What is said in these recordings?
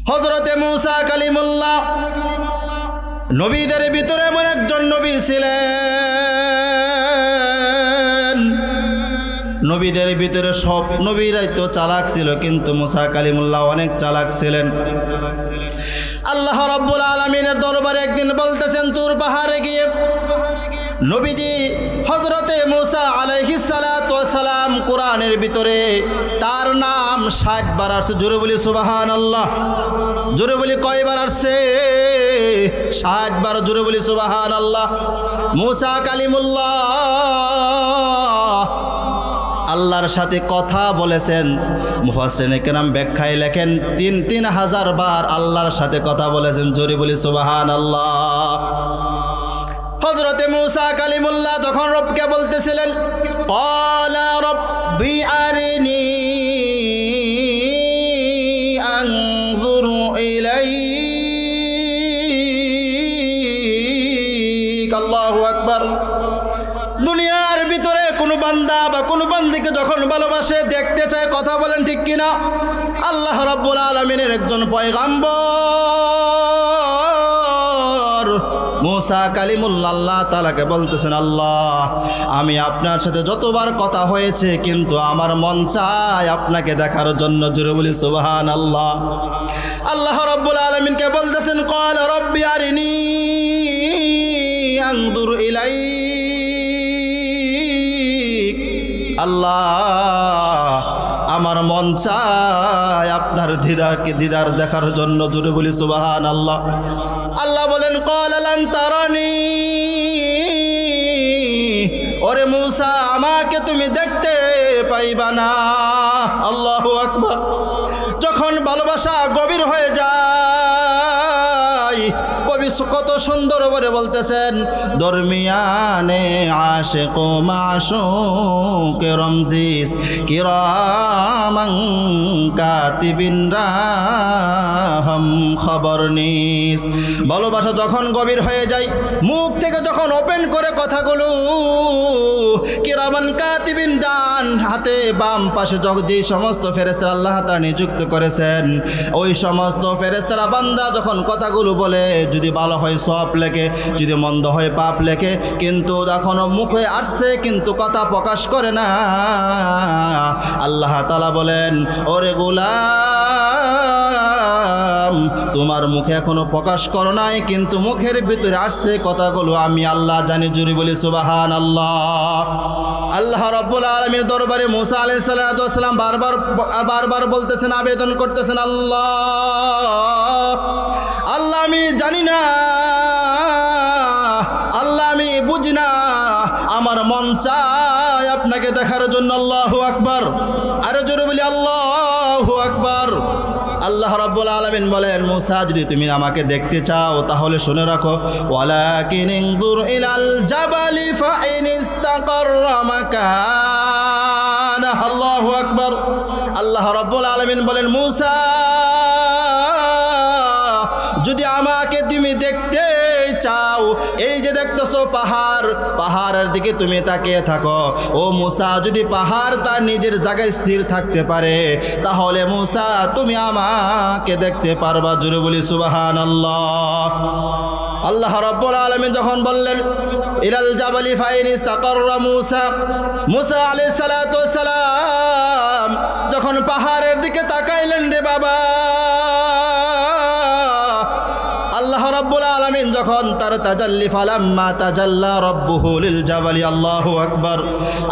হযরতে মূসা কালিমুল্লাহ নবীদের ভিতরে এমন একজন নবী ছিলেন। নবীদের ভিতরে সব নবীরাই তো চালাক ছিল, কিন্তু মূসা কালিমুল্লাহ অনেক চালাক ছিলেন। আল্লাহ রাব্বুল আলামিনের দরবারে একদিন বলতেছেন তুর পাহাড়ে গিয়ে নবীজি হযরতে মূসা আলাইহিস সালাতু ওয়াস সালাম কোরআনের ভিতরে তার নাম 60 বার আসছে। জোরে বলি সুবহানাল্লাহ। জোরে বলি কয়বার আসছে? 60 বার। জোরে বলি সুবহানাল্লাহ। মূসা কালিমুল্লাহ আল্লাহর সাথে কথা বলেছেন। মুফাসসিরিনে কেরাম ব্যাখ্যায় লেখেন 3000 বার আল্লাহর সাথে কথা বলেছেন। জোরে বলি সুবহানাল্লাহ। হযরতে মূসা কালিমুল্লাহ যখন রবকে বলতেছিলেন ক্বালা রাব্বি আরিনি আনযুরু ইলাইক। আল্লাহু আকবার। দুনিয়ার ভিতরে কোনো বান্দা বা কোনো বান্দিকে যখন ভালোবাসে, দেখতে চায়, কথা বলেন ঠিক কিনা? আল্লাহ রাব্বুল আলামিনের একজন পয়গাম্বর মূসা কালিমুল্লাহ আল্লাহ তাআলাকে বলতেছেন, আল্লাহ আমি আপনার সাথে যতবার কথা হয়েছে, কিন্তু আমার মন চায় আপনাকে দেখার জন্য। জোরে বলি সুবহানাল্লাহ। আল্লাহ রাব্বুল আলামিনকে বলতেছেন ক্বালা রাব্বি আরিনি আনযুর ইলাইক। আল্লাহ আমার মন চায় আপনার দিদার দেখার জন্য। জোরে বলি সুবহানাল্লাহ। আল্লাহ বলেন ক্বালা লান তারানি। ওরে মূসা আমাকে তুমি দেখতে পাইবা না। আল্লাহু আকবার। যখন ভালোবাসা গভীর হয়ে যায়, কবি কত সুন্দর করে বলতেছেন দরমিয়ানে আশিক ও মাশুক রমজিস কিরামান কাতিবিন রাহম খবর নিস। ভালোবাসা যখন গভীর হয়ে যায়, মুখ থেকে যখন ওপেন করে কথাগুলো কিরামান কাতিবিন, ডান হাতে বাম পাশে যে সমস্ত ফেরেশতারা আল্লাহ তাআলা নিযুক্ত করেছেন, ওই সমস্ত ফেরেশতারা বান্দা যখন কথাগুলো বলে, যদি ভালো হয় সওয়াব লেখে, যদি মন্দ হয় পাপ লেখে। কিন্তু যখন মুখে আসছে কিন্তু কথা প্রকাশ করে না, আল্লাহ তাআলা বলেন ওরে গোলাম তোমার মুখে এখনো প্রকাশ করো নাই, কিন্তু মুখের ভিতরে আসছে কথাগুলো আমি আল্লাহ জানি। জোরে বলি সুবহানাল্লাহ। আল্লাহ রাব্বুল আলামিনের দরবারে মূসা আলাইহিস সালাতু ওয়াস সালাম বারবার বলতেছেন, আবেদন করতেছেন, আল্লাহ আমি জানি না, আল্লাহ আমি বুঝি না, আমার মন চায় আপনাকে দেখার জন্য। আল্লাহু আকবার। আরে জোরে বলি আল্লাহু আকবার। আল্লাহ রাব্বুল আলামিন বলেন মূসা যদি তুমি আমাকে দেখতে চাও তাহলে শুনে রাখো, ওয়ালাকিন ইনজুর ইলাল জাবালি ফাইন ইসতাকাররা মাকানা। আল্লাহু আকবার। আল্লাহ রাব্বুল আলামিন বলেন মূসা যদি আমাকে তুমি দেখতে চাও, এই যে দেখতেছো পাহাড়, পাহাড়ের দিকে তুমি তাকিয়ে থাকো। ও মূসা যদি পাহাড় তার নিজের জায়গায় স্থির থাকতে পারে, তাহলে মূসা তুমি আমাকে দেখতে পারবা। জোরে বলি সুবহানাল্লাহ। আল্লাহ রাব্বুল আলামিন যখন বললেন ইলাল জাবালি ফাইন ইসতাকাররা মূসা, মূসা আলাইহিস সালাতু ওয়াস সালাম যখন পাহাড়ের দিকে তাকাইলেন রে বাবা, আল্লাহ রাব্বুল আলামিন যখন তার তাজাল্লি ফালাম্মা তাজাল্লা রাব্বুহু লিল জাবালি। আল্লাহু আকবার।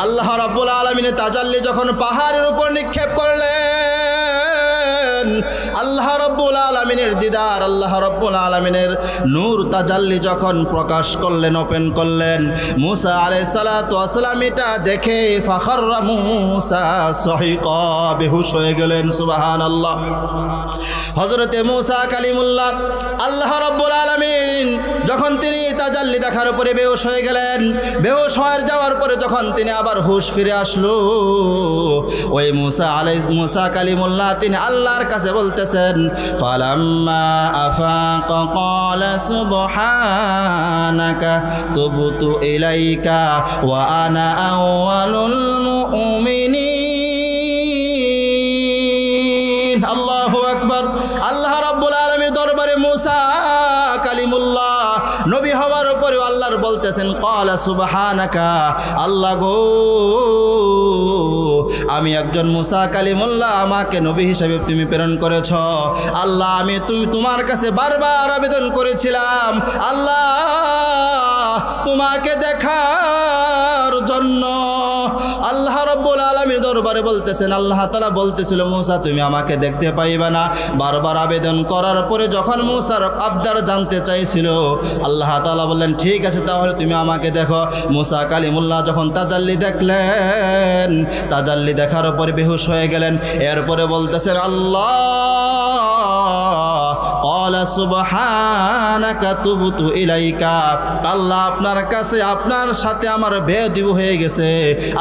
আল্লাহ রাব্বুল আলামিনের তাজাল্লি যখন পাহাড়ের উপর নিক্ষেপ করলেন, আল্লাহ রাব্বুল আলামিনের দিদার, আল্লাহ রাব্বুল আলামিনের নূর তাজাল্লি যখন প্রকাশ করলেন, ওপেন করলেন, মূসা আলাইহিস সালাতু ওয়াস সালাম এটা দেখে ফাখাররা মূসা সাহিকা, বেহুশ হয়ে গেলেন। সুবহানাল্লাহ। হযরতে মূসা কালিমুল্লাহ আল্লাহ রাব্বুল আলামিন যখন তিনি তাজাল্লি দেখার উপরে বেহুশ হয়ে গেলেন, বেহুশ হয়ে যাওয়ার পরে যখন তিনি আবার হুশ ফিরে আসলো, ওই মূসা কালিমুল্লাহ তিনি আল্লাহর কাছে বলতেছেন ফালাম্মা আফাকা ক্বালা সুবহানাকা তুবতু ইলাইকা ওয়া আনা আউয়ালুল মুমিনিন। আল্লাহু আকবার। আল্লাহ রাব্বুল আলামিনের দরবারে মূসা কালিমুল্লাহ নবী হওয়ার উপরে আল্লাহর বলতেছেন ক্বালা সুবহানাকা, আল্লাহ গো আমি একজন মূসা কালিমুল্লাহ, আমাকে নবী হিসেবে তুমি প্রেরণ করেছ। আল্লাহ আমি তোমার কাছে বারবার আবেদন করেছিলাম আল্লাহ তোমাকে দেখার জন্য। আল্লাহ রাব্বুল আলামিন দরবারে বলতেছেন, আল্লাহ তাআলা বলতেছিল মূসা তুমি আমাকে দেখতে পাইবে না। বারবার আবেদন করার পরে যখন মূসার আবদার জানতে চাইছিল আল্লাহ তাআলা বললেন ঠিক আছে তাহলে তুমি আমাকে দেখো। মূসা কালিমুল্লাহ যখন তাজাল্লি দেখলেন, তাজাল্লি দেখার পরে বেহুশ হয়ে গেলেন। এরপরে বলতেছেন আল্লাহ ক্বালা সুবহানাকা তুবতু ইলাইকা, আল্লাহ আপনার কাছে আপনার সাথে আমার বেয়াদবি হয়ে গেছে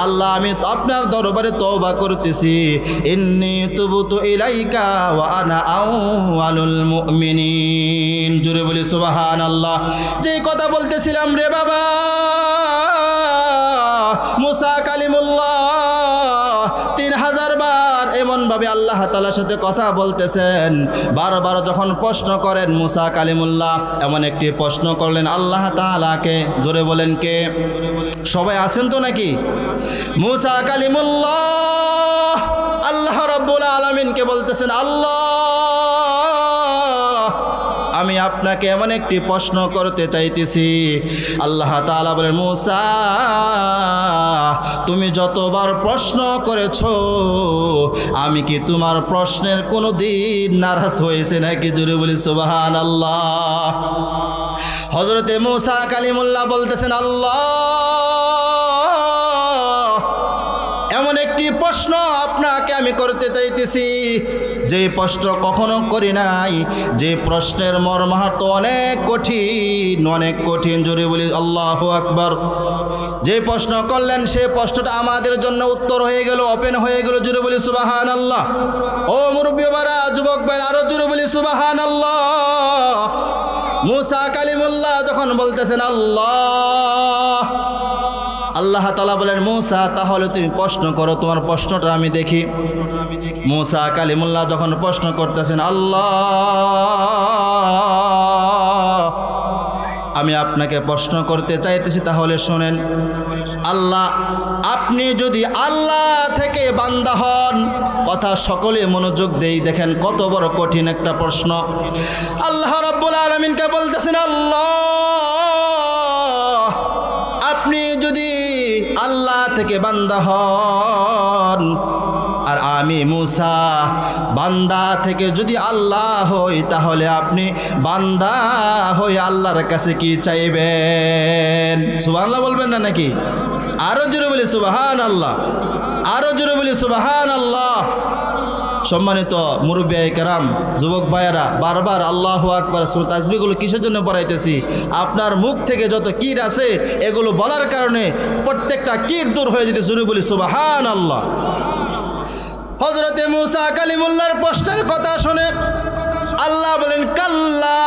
আল্লাহ, আমি আপনার দরবারে তওবা করতেছি। ইন্নী তুবতু ইলাইকা ওয়া আনা আউয়ালুল মুমিনিন। জোরে বলি সুবহানাল্লাহ। যেই কথা বলতেছিলাম রে বাবা মূসা কালিমুল্লাহ 3000 বার এমনভাবে আল্লাহ তাআলার সাথে কথা বলতেছেন। বারবার যখন প্রশ্ন করেন মূসা কালিমুল্লাহ, এমন একটি প্রশ্ন করলেন আল্লাহ তাআলাকে। জোরে বলেন কে? সবাই আছেন তো নাকি? মূসা কালিমুল্লাহ আল্লাহ রাব্বুল আলামিনকে বলতেছেন আল্লাহ আমি আপনাকে এমন একটি প্রশ্ন করতে চাইতেছি। আল্লাহ তাআলা বলেন মূসা তুমি যতবার প্রশ্ন করেছো আমি কি তোমার প্রশ্নের কোনো দিন নারাজ হয়েছে নাকি? জোরে বলি সুবহানাল্লাহ। হযরতে মূসা কালিমুল্লাহ বলতেছেন আল্লাহ এমন একটি প্রশ্ন আপনাকে আমি করতে চাইতেছি যে প্রশ্ন কখনো করি নাই, যে প্রশ্নের মর্মার্থ অনেক কঠিন, অনেক কঠিন। জোরে বলি আল্লাহু আকবার। যে প্রশ্ন করলেন সেই প্রশ্নটা আমাদের জন্য উত্তর হয়ে গেল, ওপেন হয়ে গেল। জোরে বলি সুবহানাল্লাহ। ও মুরব্বী বাবারা, যুবক ভাই আরো জোরে বলি সুবহানাল্লাহ। মূসা কালিমুল্লাহ যখন বলতেছেন আল্লাহ, আল্লাহ তাআলা বলেন মূসা তাহলে তুমি প্রশ্ন করো, তোমার প্রশ্নটা আমি দেখি। মূসা কালিমুল্লাহ যখন প্রশ্ন করতেছেন আল্লাহ আমি আপনাকে প্রশ্ন করতে চাইতেছি তাহলে শোনেন। আল্লাহ আপনি যদি আল্লাহ থেকে বান্দা হন, কথা সকলে মনোযোগ দেই, দেখেন কত বড় কঠিন একটা প্রশ্ন। আল্লাহ রাব্বুল আলামিনকে বলতেছেন আল্লাহ আপনি যদি আল্লাহ থেকে বান্দা হন আর আমি মূসা বান্দা থেকে যদি আল্লাহ হই তাহলে আপনি বান্দা হই আল্লাহর কাছে কি চাইবেন? সুবহানাল্লাহ বলবেন না নাকি? আরো জোরে বলি সুবহানাল্লাহ, আরো জোরে বলি সুবহানাল্লাহ। সম্মানিত মুরব্বী কেরাম, যুবক ভাইয়েরা, বারবার আল্লাহু আকবার তাসবিহগুলো কিসের জন্য পড়াইতেছি? আপনার মুখ থেকে যত কীট আছে এগুলো বলার কারণে প্রত্যেকটা কীট দূর হয়ে যেতে শুরু বলি সুবহানাল্লাহ। হযরতে মূসা কালিমুল্লাহর প্রশ্নের কথা শুনে আল্লাহ বলেন কাল্লা,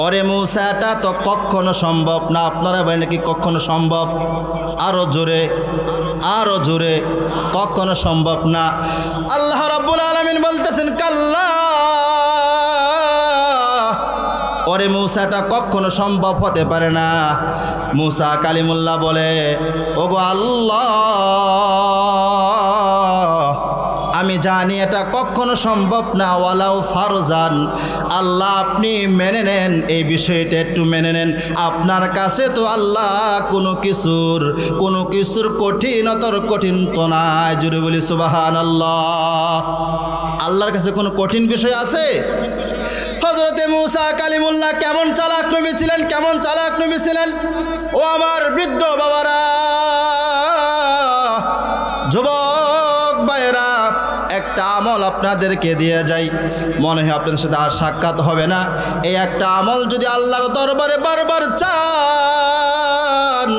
ওরে মূসা এটা তো কখনো সম্ভব না। আপনারা বলেন নাকি কখনো সম্ভব? আরো জোরে, আরো জোরে, কখনো সম্ভব না। আল্লাহ রাব্বুল আলামিন বলতেছেন কাল্লা, ওরে মূসা এটা কখনো সম্ভব হতে পারে না। মূসা কালিমুল্লাহ বলে ওগো আল্লাহ আমি জানি এটা কখনো সম্ভব না, ওয়ালাউ ফারজান। আল্লাহ আপনি মেনে নেন, এই বিষয়টা একটু মেনে নেন। আপনার কাছে তো আল্লাহ কোনো কিছুর কঠিনতর কঠিন তো নাই। জোরে বলি সুবহানাল্লাহ। আল্লাহর কাছে কোনো কঠিন বিষয় আছে? হযরতে মূসা কালিমুল্লাহ কেমন চালাক নবী ছিলেন, কেমন চালাক নবী ছিলেন। ও আমার বৃদ্ধ বাবারা, যুবক ভাইরা, একটা আমল আপনাদেরকে দিয়ে যাই, মনে হয় আপনাদের সাথে আর সাক্ষাৎ হবে না। এই একটা আমল যদি আল্লাহর দরবারে বারবার চান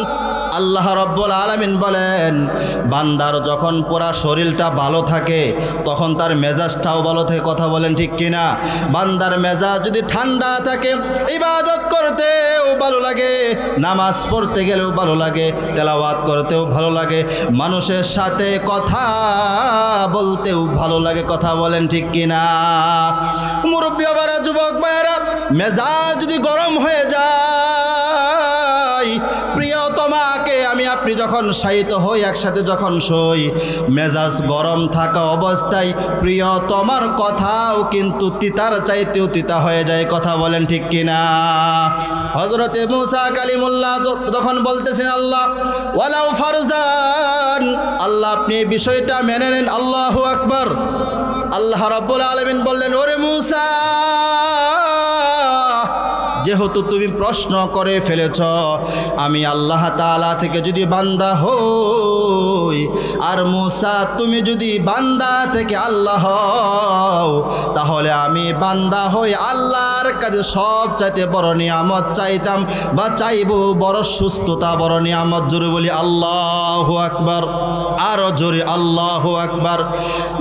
আল্লাহ রাব্বুল আলামিন বলেন বান্দার যখন পুরা শরীরটা ভালো থাকে তখন তার মেজাজটাও ভালো থাকে। কথা বলেন ঠিক কিনা? বান্দার মেজাজ যদি ঠান্ডা থাকে ইবাদত করতেও ভালো লাগে, নামাজ পড়তে গেলেও ভালো লাগে, তেলাওয়াত করতেও ভালো লাগে, মানুষের সাথে কথা বলতেও ভালো লাগে। কথা বলেন ঠিক কিনা? মুরব্বী বাবারা, যুবক ভাইয়েরা, মেজাজ যদি গরম হয়ে যায়, প্রিয়তমাকে আমি আপনি যখন শায়িত হই, একসাথে যখন শোই, মেজাজ গরম থাকা অবস্থায় প্রিয়তমার কথাও কিন্তু তিতার চাইতেও তিতা হয়ে যায়। কথা বলেন ঠিক কিনা? হযরতে মুসা কালিমুল্লাহ যখন বলতেছেন আল্লাহ ওয়ালাউ ফারজান, আল্লাহ আপনি এই বিষয়টা মেনে নেন। আল্লাহু আকবার। আল্লাহ রাব্বুল আলামিন বললেন ওরে মুসা, যেহেতু তুমি প্রশ্ন করে ফেলেছ, আমি আল্লাহ তাআলা থেকে যদি বান্দা হই, আর মুসা তুমি যদি বান্দা থেকে আল্লাহ হও, তাহলে আমি বান্দা হই আল্লাহর কাছে সবচাইতে বড় নিয়ামত চাইতাম বা চাইবো বড় সুস্থতা, বড় নিয়ামত। জোরে বলি আল্লাহু আকবার, আরো জোরে আল্লাহু আকবার।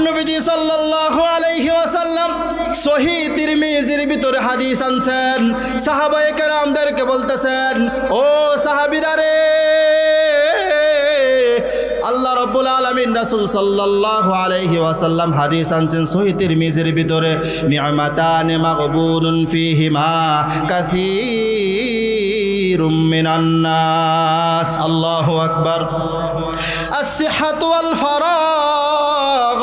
নবীজি সাল্লাল্লাহু আলাইহি ওয়াসাল্লাম সহিহ তিরমিজির ভিতরে হাদিস আনছেন, সাহাবায়ে কেরামদেরকে বলতেছেন ও সাহাবীরা রে, আল্লাহ রাব্বুল আলামিন রাসূল সাল্লাল্লাহু আলাইহি ওয়াসাল্লাম হাদিস আনছেন সহিহ তিরমিজির ভিতরে, নি'মাতান মাগবুনুন ফীহিমা কাসীরুম মিনান নাস। আল্লাহু আকবার। আস-সিহহাতু ওয়াল ফারাগ।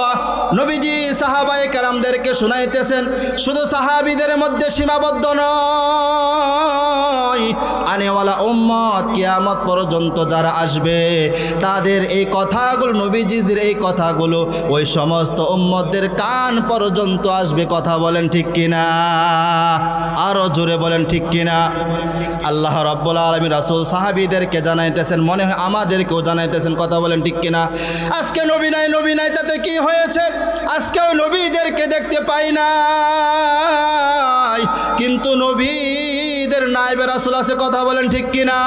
নবীজি সাহাবায়ে কেরামদেরকে শুনাইতেছেন, শুধু সাহাবীদের মধ্যে সীমাবদ্ধ নয়, আনেওয়ালা উম্মত কিয়ামত পর্যন্ত যারা আসবে তাদের এই কথাগুলো, নবীজিদের এই কথাগুলো ওই সমস্ত উম্মতদের কান পর্যন্ত আসবে। কথা বলেন ঠিক কিনা? আরো জোরে বলেন ঠিক কিনা? আল্লাহ রাব্বুল আলামিন রাসূল সাহাবীদেরকে জানাইতেছেন, মনে হয় আমাদেরকেও জানাইতেছেন। কথা বলেন ঠিক কিনা? আজকে নবী নাই তাতে কি হয়েছে? আজকেও নবীদেরকে দেখতে পাই না, কিন্তু নবীদের নায়েবে রাসূল আছে। কথা বলেন ঠিক কিনা?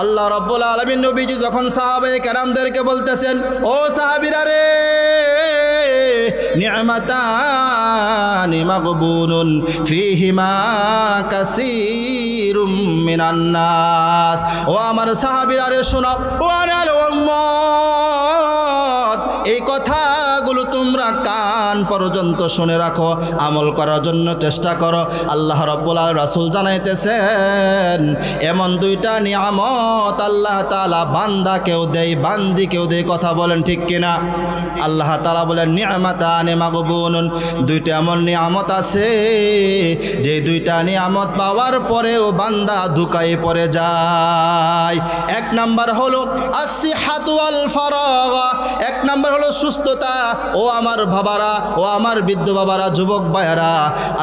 আল্লাহ রাব্বুল আলামিন নবীজি যখন সাহাবায়ে কেরামদেরকে বলতেছেন ও সাহাবীরা রে, নি'মাতানি মাগবুনুন ফীহিমা কাসীরুম মিনান নাস। ও আমার সাহাবীরা রে শোনো, ও আনাল উম্মত, এই কথাগুলো তোমরা কান পর্যন্ত শুনে রাখো, আমল করার জন্য চেষ্টা করো। আল্লাহ রাব্বুল আলামিন রাসূল জানাইতেছেন এমন দুইটা নিয়ামত আল্লাহ তাআলা বান্দাকেও দেয়, বান্দিকেও দেয়। কথা বলেন ঠিক কিনা? আল্লাহ তাআলা বলেন নি'মাতানি মাগবুনুন, দুইটা এমন নিয়ামত আছে যে দুইটা নিয়ামত পাওয়ার পরেও বান্দা ধোঁকায় পড়ে যায়। এক নাম্বার হলো আস-সিহহাতু ওয়াল ফারাগ, এক নাম্বার হলো সুস্থতা। ও আমার বাবারা, ও আমার বৃদ্ধ বাবারা, যুবক ভাইয়েরা,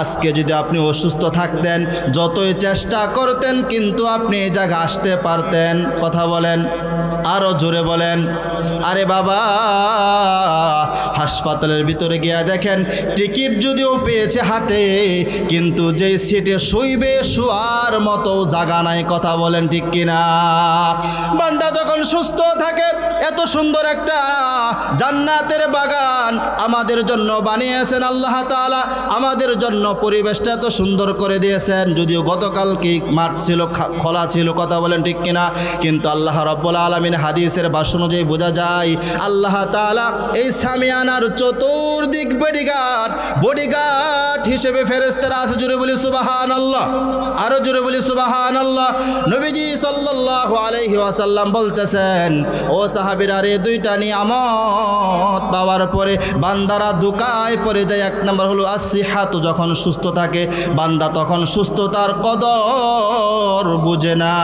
আজকে যদি আপনি অসুস্থ থাকতেন, যতই চেষ্টা করতেন কিন্তু আপনি এই জায়গায় আসতে পারতেন। কথা বলেন, আরো জোরে বলেন। আরে বাবা, হাসপাতালের ভিতরে গিয়া দেখেন টিকিট যদিও পেয়েছে হাতে, কিন্তু যেই সিটে শুইবে শোয়ার মতো জায়গা নাই। কথা বলেন ঠিক কিনা? বান্দা যখন সুস্থ থাকে, এত সুন্দর একটা জান্নাতের বাগান আমাদের জন্য বানিয়েছেন আল্লাহ তাআলা, আমাদের জন্য পরিবেশটা এত সুন্দর করে দিয়েছেন। যদিও গতকাল কি মাঠ ছিল, খোলা ছিল। কথা বলেন ঠিক কিনা? কিন্তু আল্লাহ রাব্বুল আলামিন হাদিসের ভাষ্য অনুযায়ী বোঝা যায় আল্লাহ তাআলা এই সামিয়ানার চতুর্দিক বডিগার্ড হিসেবে ফেরেশতারা আছে। জোরে বলি সুবহানাল্লাহ, আরো জোরে বলি সুবহানাল্লাহ। নবীজি সাল্লাল্লাহু আলাইহি ওয়াসাল্লাম বলতেছেন ও সাহাবীরা রে, দুইটা নিয়ামত পাওয়ার পরে বান্দারা ধোঁকায় পড়ে যায়। এক নম্বর হলো আস-সিহহাতু, যখন সুস্থ থাকে বান্দা তখন সুস্থতার কদর বুঝে না।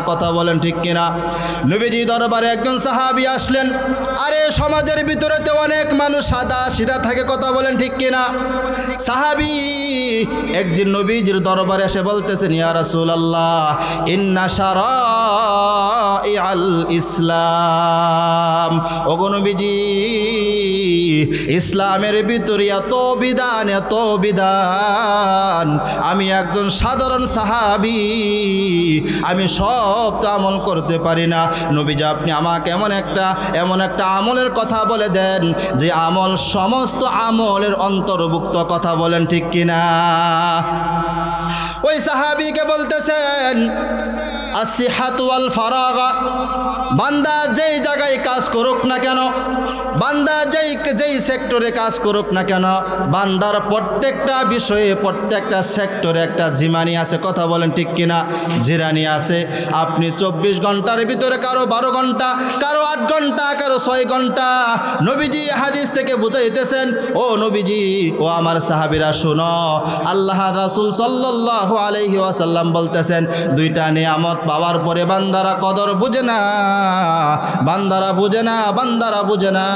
কথা বলেন ঠিক কিনা? নবীজি দরবারে একজন সাহাবী আসলেন। আরে সমাজের ভিতরে তো অনেক মানুষ সাদা সিধা থাকে। কথা বলেন ঠিক কিনা? সাহাবী একদিন নবীজির দরবারে এসে বলতেছেন, ইয়া রাসূলুল্লাহ, ইন্না শারাইআল ইসলাম, ওগো নবীজি ইসলামের ভিতরে এত বিধান, আমি একজন সাধারণ সাহাবী, আমি সব তো আমল করতে পারি না। নবীজি আপনি আমাকে এমন একটা আমলের কথা বলে দেন যে আমল সমস্ত আমলের অন্তর্ভুক্ত, কথা বলেন ঠিক কিনা? ওই সাহাবীকে বলতেছেন আসিহাতু ওয়াল ফারাগা, বান্দা যেই জায়গায় কাজ করুক না কেন, বান্দা যেই সেক্টরে কাজ করুক না কেন, বান্দার প্রত্যেকটা বিষয়ে প্রত্যেকটা সেক্টরে একটা জিমানি আছে, কথা বলেন ঠিক কিনা? জিরানি আছে। আপনি 24 ঘন্টার ভিতরে কারো 12 ঘন্টা, কারো 8 ঘন্টা, কারো 6 ঘন্টা। নবীজি হাদিস থেকে বুঝাইতেছেন, ও নবীজি, ও আমার সাহাবীরা শুনো, আল্লাহ রাসূল সাল্লাল্লাহু আলাইহি ওয়াসাল্লাম বলতেছেন, দুইটা নিয়ামত পাওয়ার পরে বান্দারা কদর বুঝে না, বান্দারা বুঝে না, বান্দারা বুঝে না।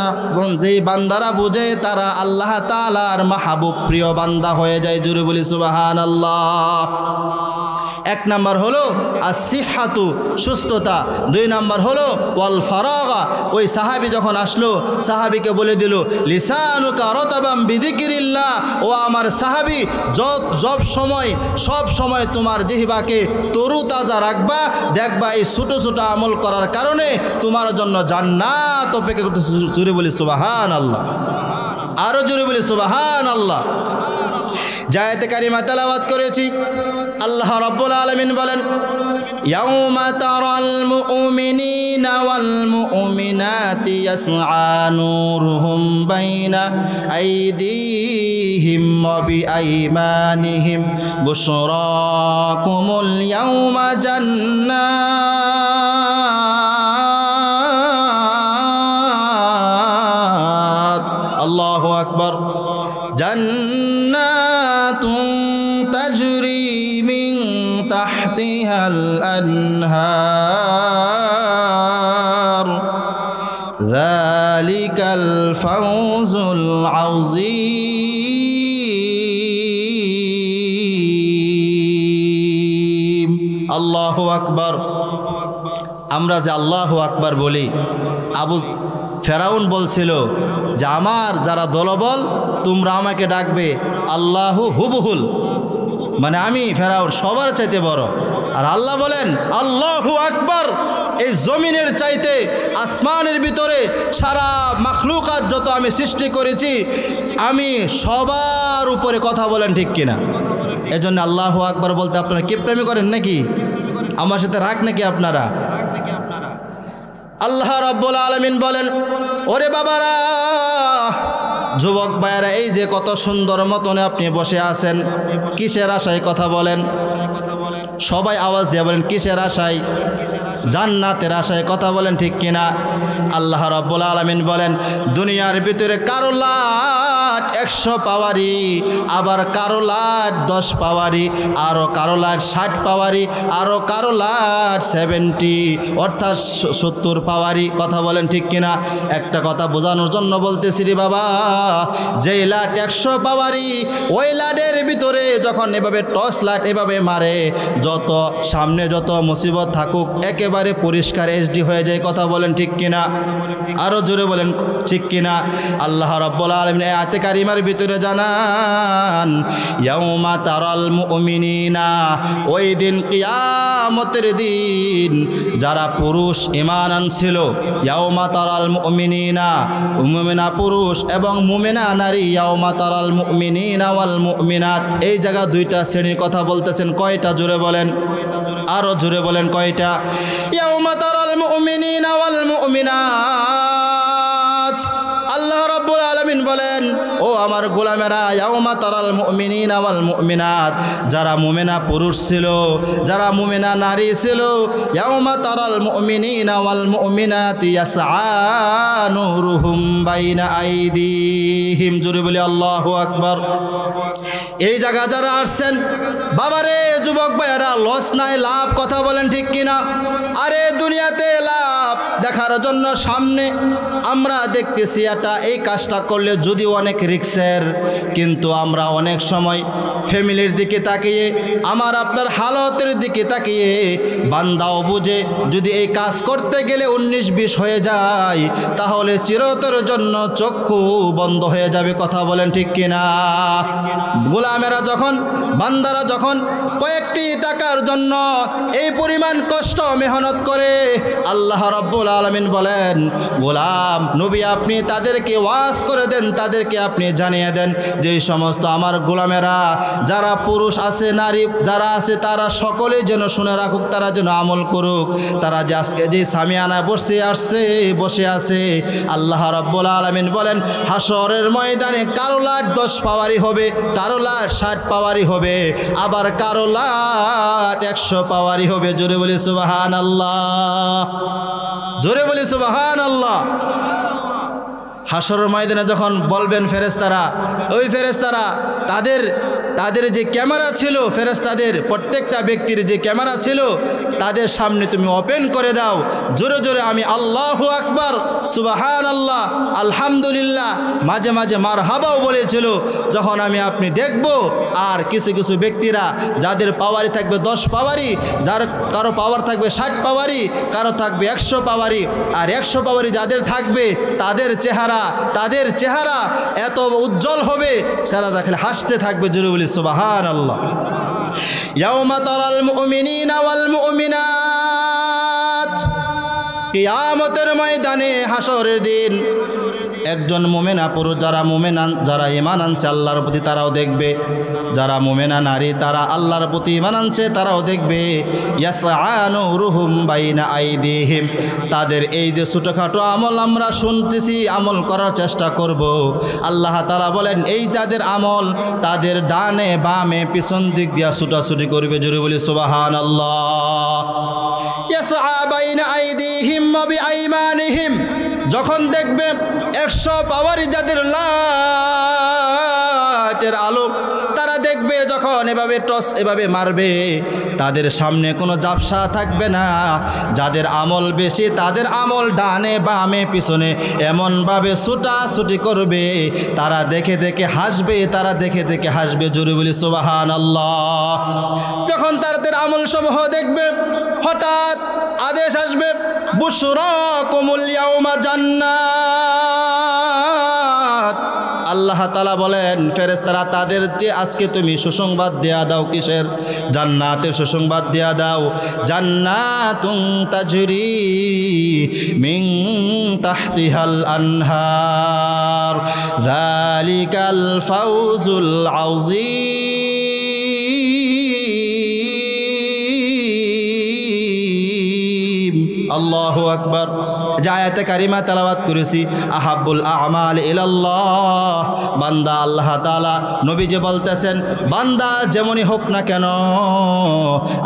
যেই বান্দারা বুঝে তারা আল্লাহ তাআলার মাহবুব প্রিয় বান্দা হয়ে যায়। জোরে বলি সুবহানাল্লাহ। এক নাম্বার হলো আসিহাতু, সুস্থতা। 2 নাম্বার হলো ওয়াল ফারাগা। ওই সাহাবী যখন আসলো, সাহাবীকে বলে দিল, লিসানুকা রাতাবাম বিযিকরিল্লাহ, ও আমার সাহাবী, সব সময় তোমার জিহ্বাকে তরু তাজা রাখবা, দেখবা এই ছোট ছোট আমল করার কারণে তোমার জন্য জান্নাত অপেক্ষা করতেছে। জোরে বলি সুবহানাল্লাহ, আরো জোরে বলি সুবহানাল্লাহ। জায়েতে কারিমা তেলাওয়াত করেছি, আল্লাহ রাব্বুল আলামিন বলেন, ইয়াউমা তারাল মুমিনিনা ওয়াল মুমিনাতি ইয়াসআ নূরুহুম বাইনা আইদিহিম ওয়া বিআইমানিহিম বুশরাকুমুল ইয়াউমা জান্নাত। আল্লাহু আকবার। জান্নাতুন তাজরি মিন তাহতিহাল আনহার যালিকাল ফাওজুল আযীম। আল্লাহু আকবার। আমরা যে আল্লাহু আকবার বলি, ফেরাউন বলছিল যে আমার যারা দলবল, তোমরা আমাকে ডাকবে আল্লাহু হুবহুল, মানে আমি ফেরাউন সবার চাইতে বড়। আর আল্লাহ বলেন আল্লাহু আকবার, এই জমিনের চাইতে আসমানের ভিতরে সারা মাখলুকাত যত আমি সৃষ্টি করেছি, আমি সবার উপরে, কথা বলেন ঠিক কিনা? এজন্য আল্লাহু আকবার বলতে আপনারা কি প্রেমী করেন নাকি? আমার সাথে রাগ নাকি আপনারা? আল্লাহ রাব্বুল আলামিন বলেন, ওরে বাবারা, যুবক ভাইয়েরা, এই যে কত সুন্দর মতনে আপনি বসে আছেন, কিসের আশায় কথা বলেন? সবাই আওয়াজ দিয়ে বলেন, কিসের আশায়? জান্নাতের আশায়, কথা বলেন ঠিক কিনা? আল্লাহ রাব্বুল আলামিন বলেন, দুনিয়ার ভিতরে কারো লাট 100 পাওয়ারি, আবার কারো লাট 10 পাওয়ারি, আরও কারো লাট 60 পাওয়ারি, আরও কারো লাট 70, অর্থাৎ 70 পাওয়ারি, কথা বলেন ঠিক কিনা? একটা কথা বোঝানোর জন্য বলতেছি রে বাবা, যেই লাট 100 পাওয়ারি, ওই লাটের ভিতরে যখন এভাবে টর্চ লাইট এভাবে মারে, যত সামনে যত মুসিবত থাকুক একেবারে পরিষ্কার HD হয়ে যায়, কথা বলেন ঠিক কিনা? আরো জোরে বলেন ঠিক কিনা? আল্লাহ রাব্বুল আলামিন এই আয়াতে কারিমার ভিতরে জানান, ইয়াউমা তারাল মুমিনিনা, ওই দিন কিয়ামতের দিন যারা পুরুষ ঈমান আনছিল, ইয়াউমা তারাল মুমিনিনা, মুমিনা পুরুষ এবং মুমিনা নারী, ইয়াউমা তারাল মুমিনিনা ওয়াল মুমিনাত, এই জায়গা 2টা শ্রেণীর কথা বলতেছেন। কয়টা? জোরে বলেন, আরো জোরে বলেন, কয়টা? ইয়াউমা তারাল মুমিনিনা ওয়াল মুমিনাত, আল্লাহ রাব্বুল আলামিন বলেন, ও আমার গোলামেরা, ইয়াউমা তারাল মুমিনিনা ওয়াল মুমিনাত, যারা মুমিনা পুরুষ ছিল, যারা মুমিনা নারী ছিল, ইয়াউমা তারাল মুমিনিনা ওয়াল মুমিনাতি ইয়াসআ নূরুহুম বাইনা আইদিহিম। জোরে বলি আল্লাহু আকবার। এই জায়গা যারা আসছেন, বাবারে যুবক ভাইয়েরা, লস নাই লাভ, কথা বলেন ঠিক কিনা? আরে দুনিয়াতে লাভ দেখার জন্য সামনে আমরা দেখতেছি এটা, এই কাজটা করলে যদিও অনেক রিক্সের, কিন্তু আমরা অনেক সময় ফ্যামিলির দিকে তাকিয়ে, আমার আপনার হালতের দিকে তাকিয়ে বান্দাও বুঝে যদি এই কাজ করতে গেলে 19-20 হয়ে যায় তাহলে চিরতরের জন্য চক্ষু বন্ধ হয়ে যাবে। কথা বলেন ঠিক কিনা? গোলামেরা যখন, বান্দারা যখন কয়েকটি টাকার জন্য এই পরিমাণ কষ্ট মেহনত করে, আল্লাহ রাব্বুল আলামিন বলেন, গোলাম নবী আপনি তাদেরকে ওয়াজ করে দেন, তাদেরকে আপনি জানিয়ে দেন যে এই সমস্ত আমার গোলামেরা যারা পুরুষ আছে, নারী যারা আছে, তারা সকলে যেন শুনে রাখুক, তারা যেন আমল করুক। তারা যে আজকে যে সামিয়ানায় বসে আছে, আল্লাহ রাব্বুল আলামিন বলেন হাসরের ময়দানে কারো লাট 10 পাওয়ারই হবে, কারো লাট 60 পাওয়ারই হবে, আবার কারো লাট 100 পাওয়ারই হবে। জোরে বলি সুবহানাল্লাহ, জোরে বলি সুবহানাল্লাহ। হাসরের ময়দানে যখন বলবেন ফেরেশতারা, ওই ফেরেশতারা তাদের যে ক্যামেরা ছিল, ফেরেশতাদের প্রত্যেকটা ব্যক্তির যে ক্যামেরা ছিল তাদের সামনে তুমি ওপেন করে দাও। জোরে জোরে আমি আল্লাহু আকবার, সুবহানাল্লাহ, আলহামদুলিল্লাহ, মাঝে মাঝে মারহাবাও বলেছিল। যখন আমি আপনি দেখব আর কিছু কিছু ব্যক্তিরা যাদের পাওয়ারই থাকবে 10 পাওয়ারই, যার কারো পাওয়ার থাকবে 60 পাওয়ারই, কারো থাকবে 100 পাওয়ারই, আর 100 পাওয়ারই যাদের থাকবে তাদের চেহারা এত উজ্জ্বল হবে, সারা দেখলে হাসতে থাকবে। জোরে বলি সুবহানাল্লাহ। ইয়াউমা তারাল মুমিনিনা ওয়াল মুমিনাত, কিয়ামতের ময়দানে, হাসরের দিন একজন মুমিনা পুরুষ, যারা ঈমান আনছে আল্লাহর প্রতি তারাও দেখবে, যারা মুমিনা নারী তারা আল্লাহর প্রতি ঈমান আনছে তারাও দেখবে। ইয়াসআ নূরুহুম বাইনা আইদিহিম, তাদের এই যে ছোটখাটো আমল আমরা শুনতেছি, আমল করার চেষ্টা করব, আল্লাহ তাআলা বলেন এই তাদের আমল তাদের ডানে বামে পিছন দিক দিয়া ছুটাছুটি করবে। জোরে বলি সুবহানাল্লাহ। ইয়াসআ বাইনা আইদিহিম ওয়া বিআইমানিহিম, যখন দেখবে 100 পাওয়ারই যাদের লাটের আলো, তারা দেখবে যখন এভাবে টস এভাবে মারবে তাদের সামনে কোনো জাপসা থাকবে না। যাদের আমল বেশি তাদের আমল ডানে বামে পিছনে এমনভাবে ছুটাছুটি করবে, তারা দেখে দেখে হাসবে, তারা দেখে দেখে হাসবে। জোরে বলি সুবহানাল্লাহ। যখন তাদের আমল সমূহ দেখবে, হঠাৎ আদেশ আসবে, বুশরাকুমুল ইয়াউমা জান্নাত। আল্লাহ তাআলা বলেন ফেরেশতারা তাদের যে আজকে তুমি সুসংবাদ দেয়া দাও, কিসের? জান্নাতের সুসংবাদ দেয়া দাও। জান্নাতুন তাজরি মিন তাহতিহাল আনহার, যালিকাল ফাউজুল আযীম। আল্লাহু আকবার। যে আয়াতে কারিমা তেলাওয়াত করেছি, আহাব্বুল আমাল ইলাল্লাহ, বান্দা আল্লাহ তাআলা নবীজি বলতেছেন বান্দা যেমনই হোক না কেন,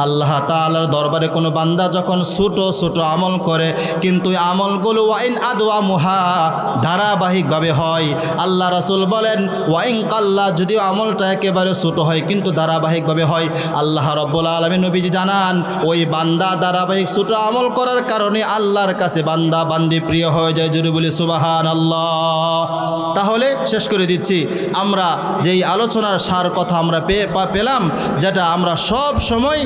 আল্লাহ তাআলার দরবারে কোনো বান্দা যখন ছোট ছোট আমল করে, কিন্তু আমলগুলো ওয়াইন আদওয়া মুহা ধারাবাহিকভাবে হয়, আল্লাহ রাসূল বলেন ওয়াইন কাল্লা, যদিও আমলটা একেবারে ছোট হয় কিন্তু ধারাবাহিকভাবে হয়, আল্লাহ রাব্বুল আলামিন নবীজি জানান ওই বান্দা ধারাবাহিক ছোট আমল করার কারণে আল্লাহর কাছে বান্দা বান্দি প্রিয় হয়ে যায়। জোরে বলি সুবহানাল্লাহ। তাহলে শেষ করে দিচ্ছি, আমরা যেই আলোচনার সার কথা আমরা পেলাম, যেটা আমরা সব সময়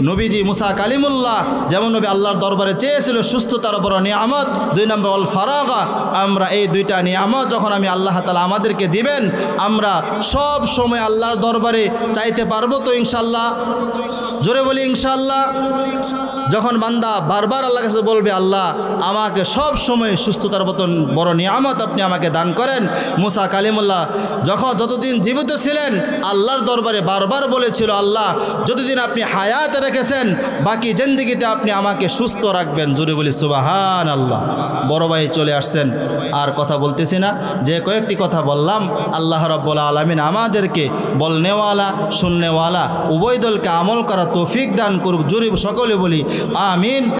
নবীজি মুসা কালিমুল্লাহ যেমন নবী আল্লাহর দরবারে চেয়েছিল সুস্থতার বড় নিয়ামত, 2 নম্বর অল ফারাগা, আমরা এই 2টা নিয়ামত যখন আমি আল্লাহ তাআলা আমাদেরকে দিবেন, আমরা সব সময় আল্লাহর দরবারে চাইতে পারবো তো ইনশাআল্লাহ? জোরে বলি ইনশাআল্লাহ। যখন বান্দা বারবার আল্লাহর কাছে বলবে আল্লাহ আমাকে সব সময় সুস্থতার মতন বড় নিয়ামত আপনি আমাকে দান করেন। মুসা কালিমুল্লাহ যতদিন জীবিত ছিলেন আল্লাহর দরবারে বারবার বলেছিল আল্লাহ যতদিন আপনি হায়াতে রেখেছেন বাকি জিন্দেগিতে আপনি আমাকে সুস্থ রাখবেন। জোরে বলি সুবহানাল্লাহ। বড় ভাই চলে আসছেন, আর কথা বলতেছি না, যে কয়েকটি কথা বললাম আল্লাহ রাব্বুল আলামিন আমাদেরকে বলনেওয়ালা শুননেওয়ালা উভয় দলকে আমল করা তৌফিক দান করুক। জোরে সকলে বলি আমিন।